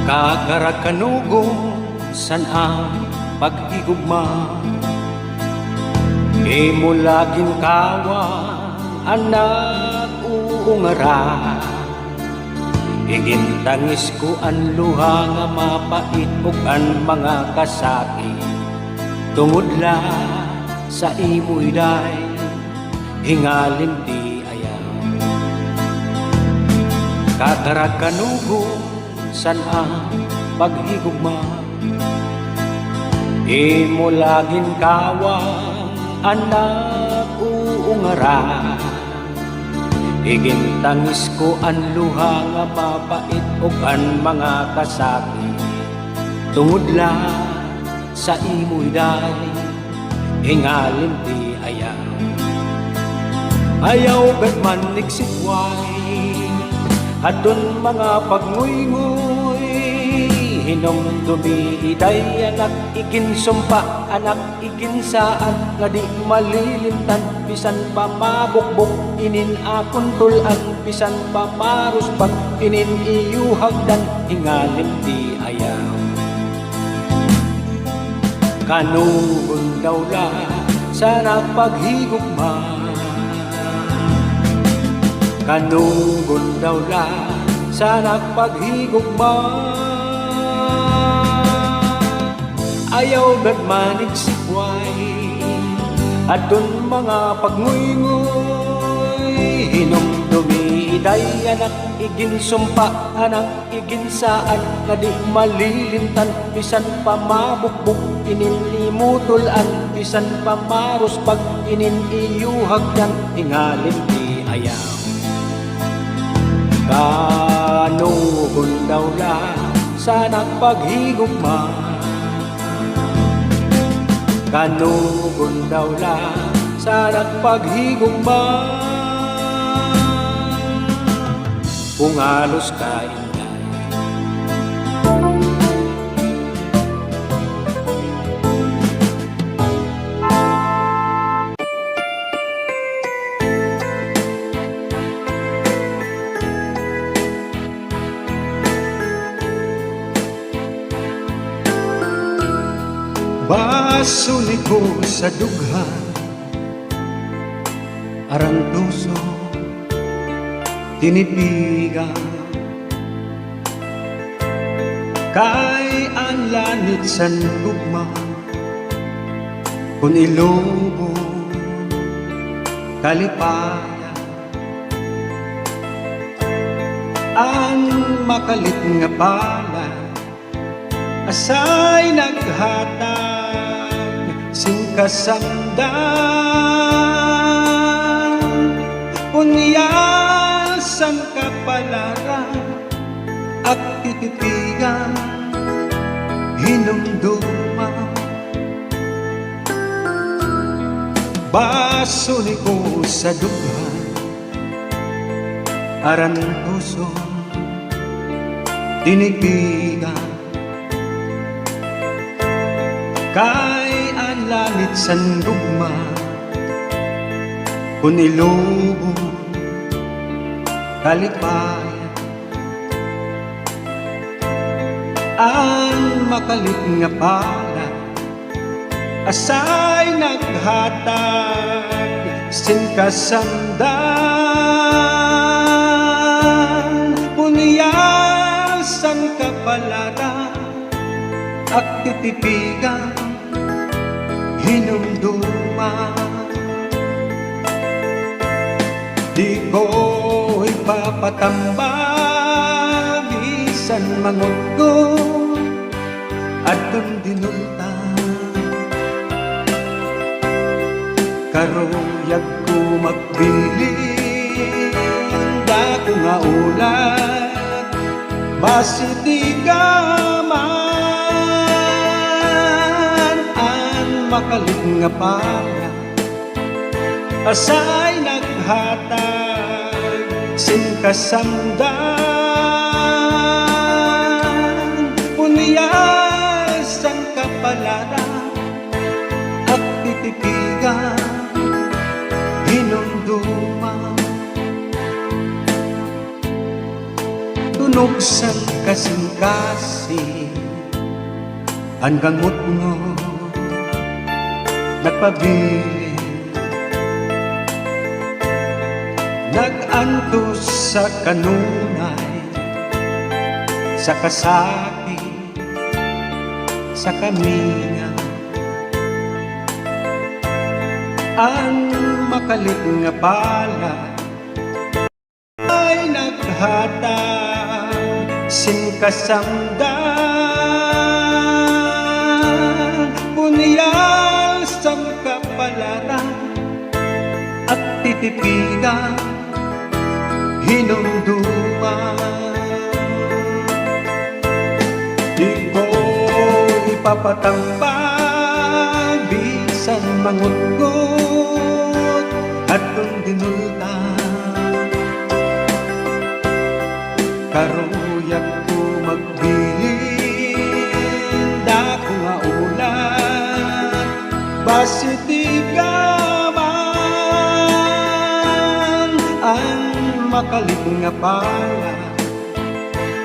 Kagarakanugong san ang paghigugma, di mo laging kawan anak uungara. Igintangis ko ang luha nga mapait ug ang mga kasaki, tungod la sa imo'y day hingalin di ayaw. Kagarakanugong san ang paghigugma, di mo laging kawang anak uungara. Igintangis ko ang luha nga mapait ug ang mga kasaki, tungod lang sa imo'y day hingalin di ayaw. Ayaw gat man niksikway adun mga pagnguy-nguy, hinom dumiiday anak iginsumpa, anak iginsaan nga di malilimtan, bisan pa mabukbok inin akon tulan, bisan pa maruspag inin iyuhagdan hingalin di ayaw. Kanugon daw la sa nagpaghigugma, kanugon daw la sa nagpaghigugma. Ayaw gagmanig sikway adun mga pagnguy-nguy, hinom dumiiday anak iginsumpa, anak iginsaan nga di malilimtan, bisan pa mabukbok inin imutulan, bisan pa maruspag inin iyuhagdan hingalin di ayaw. Kanugon daw la sa nagpaghigugma, kanugon daw la sa nagpaghigugma. Kung halos kain basuli ko sa dughan arang tuso tinipiga, kay ang lanit sa gugma kung ilubo kalipaya. Ang makalit nga pala asay naghatag sing kasamdan, punyasan kapalaran at titipigan hinumduma. Basuli ko sa dughan aran puso tinipigan, kay ang langit san gugma kung ilubo kalipaya. Ang makalit nga pala asay naghatag sin kasamdan, punyasan kapalaran at titipigan hinumduma. Di ko ipapatambag bisan mangot ko adun dinunta, karuyag ko magbilin dako nga ulat basi di ka man. Ang makalit nga pala asay naghatag sin kasamdan, punyasan kapalaran at titipigan hinumduma. Nuksan kasing-kasing hanggang mutmo nagpabilin, nag-antos sa kanunay, sa kasaki, sa kaminga. Ang makalit nga pala ay naghatag singkasamdan, bunyal sang kapalaran at titipigan hinumduman. Di ko ipapatambag bisan mangutgot at kung dinultan, karuyak ko magbilin dako nga ulan, basitigaman ang makalit nga pala,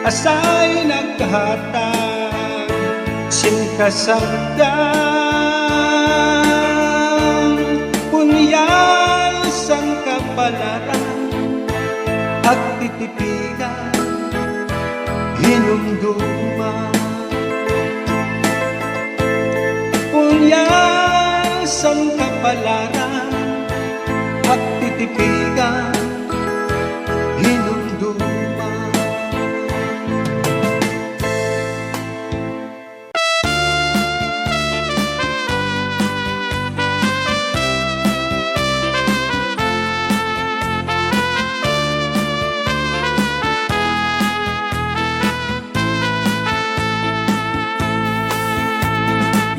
asay naghatag singkasagdan, punyal sang kapalaran at titipigan hinumduman. Punyal sang kapalaran at titipigan hinumduman.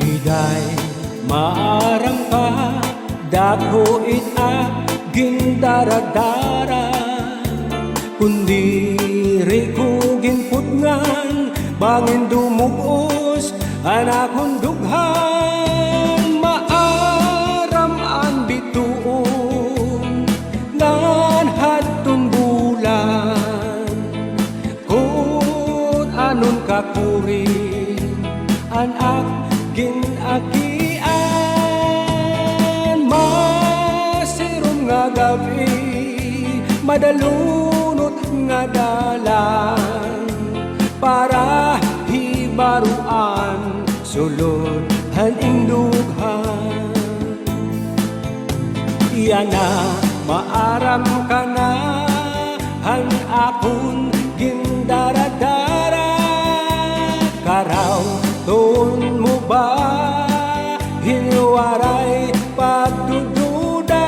Iday maaram ka, dako itaging daradara, kundi rikugin putngan, bangin dumugos, anakong dughan, maaram ang bituon, nan hadtong bulan, kung anon kakurin, anak ginagian, masirom nga gabi, madalunot nga dalan, para hibaruan, sulod haning dughan. Iyan na, maaram ka na, han akong gindaradara, karaw ton mo ba hinwaray pagdududa,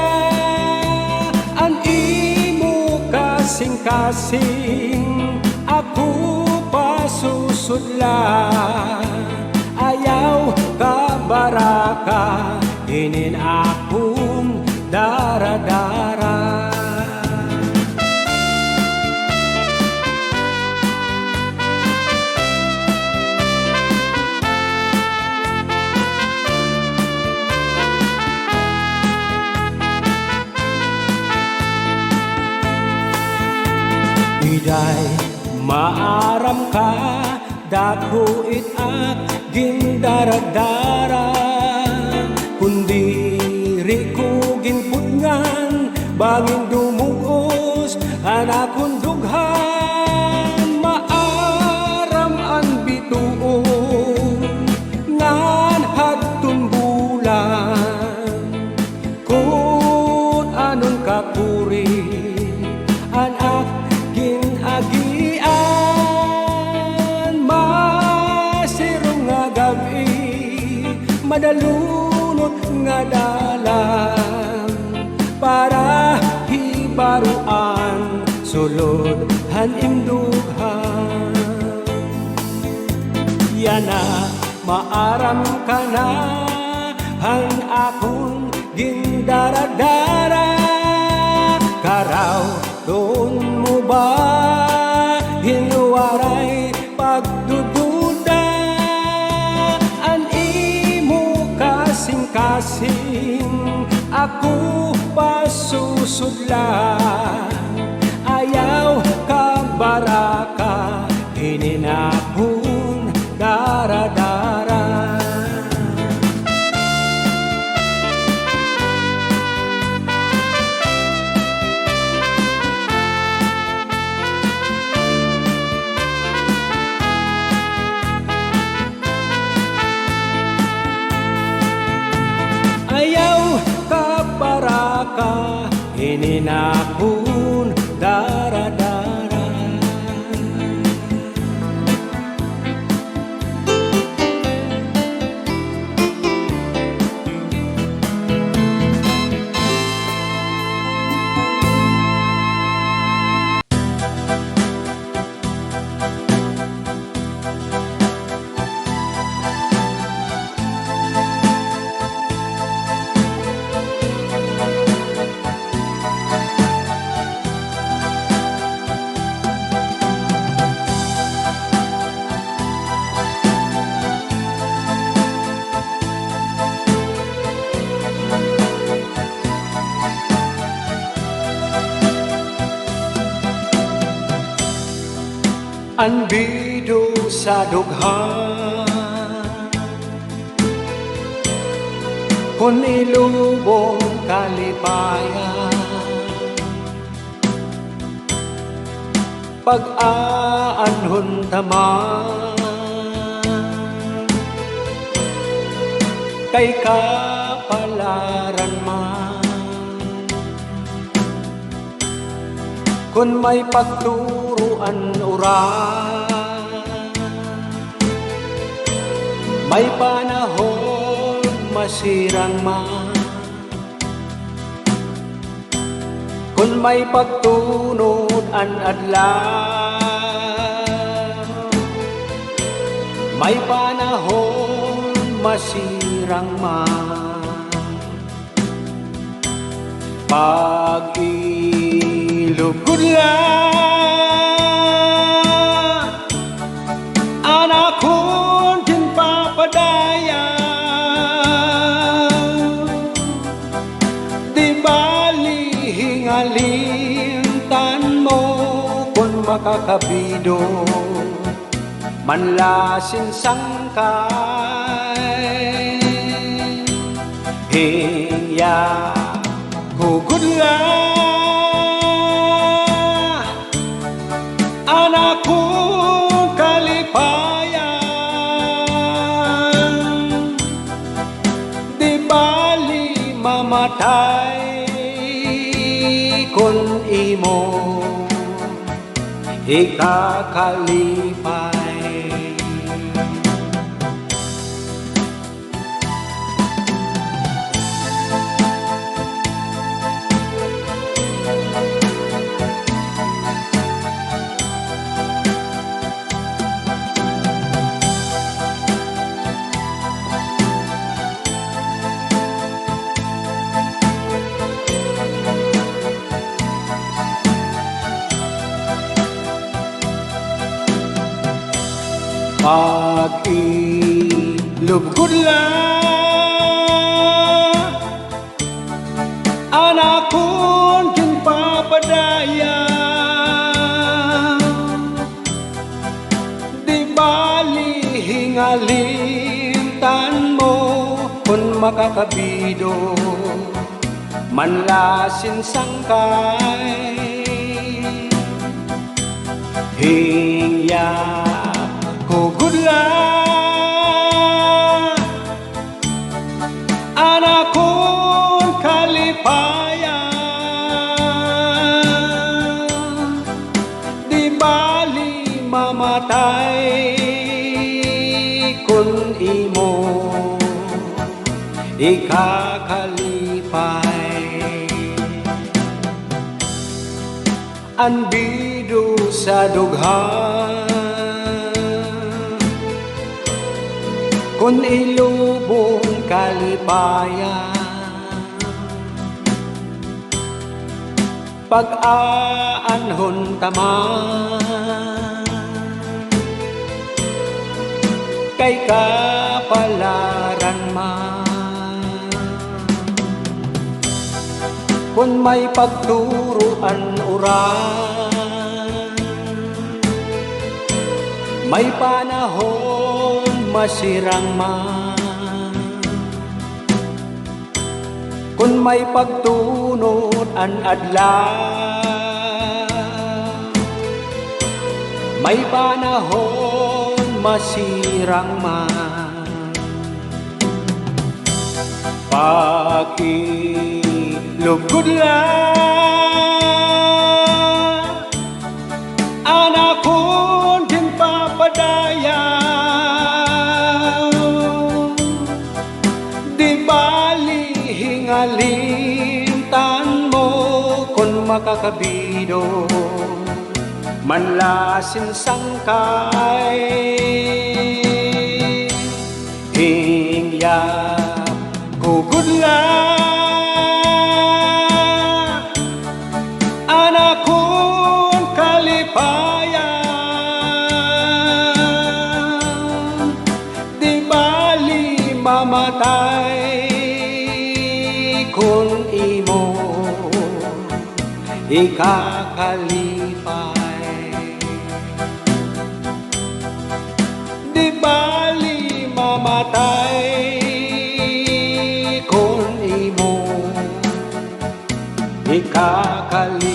an imo kasing-kasing ako pasusudla, ayaw ka baraka inin akong daradara. Iday maaram ka, dako itaging daradara, kundi rikugin putngan, bangin dumugos, anakong dughan, maaram ang bituon, ngan hadtong bulan, kung anon kakurin, anak ginagian, masirong nga gabi, madalunot nga dalan, para hibaruan, sulod haning dughan. Yana maaram ka na, han akong gindaradara, karaw doon mo ba hinwaray pagdududa, an imo kasing-kasing ako pasusudla, ayaw ka baraka Ininakun dara-dara. Anbido sa dughan, kung ilubong kalipayan, pag-aanhon taman, kay kapalaran man. Kung may pagturuan uran, may panahon masirang man. Kung may pagtunod an adlaw, may panahon masirang man. Pag-ilugod lang, anak kong papadaya, di bali hingalintan mo kung makakabido, manlasin sangkay, hingya hugod lang, anak kong kalipayan, di bali mamatay kung imo ikakalipay. Pag-ilugod lang, anak kong papadaya, di bali hingalintan mo kung makakabido, manlasin sangkay, hingya hugod lang, anak kong kalipayan, di bali mamatay kung imo ikakalipay. Anbido sa dughan, kung ilubong kalipayan, pag-aanhon taman, kay kapalaran man. Kung may pagturuan uran, may panahon masirang man. Kung may pagtunod an adlaw, may panahon masirang man. Pag-ilugod lugod lang anak ko din papadaya. Di bali hingalintan mo kung makakabido manlasin sangkay. Hingyap kugod lang anak kong kalipayan. Di bali mamatay kung imo ikakalipay. Di bali mamatay kung imo ikakalipay.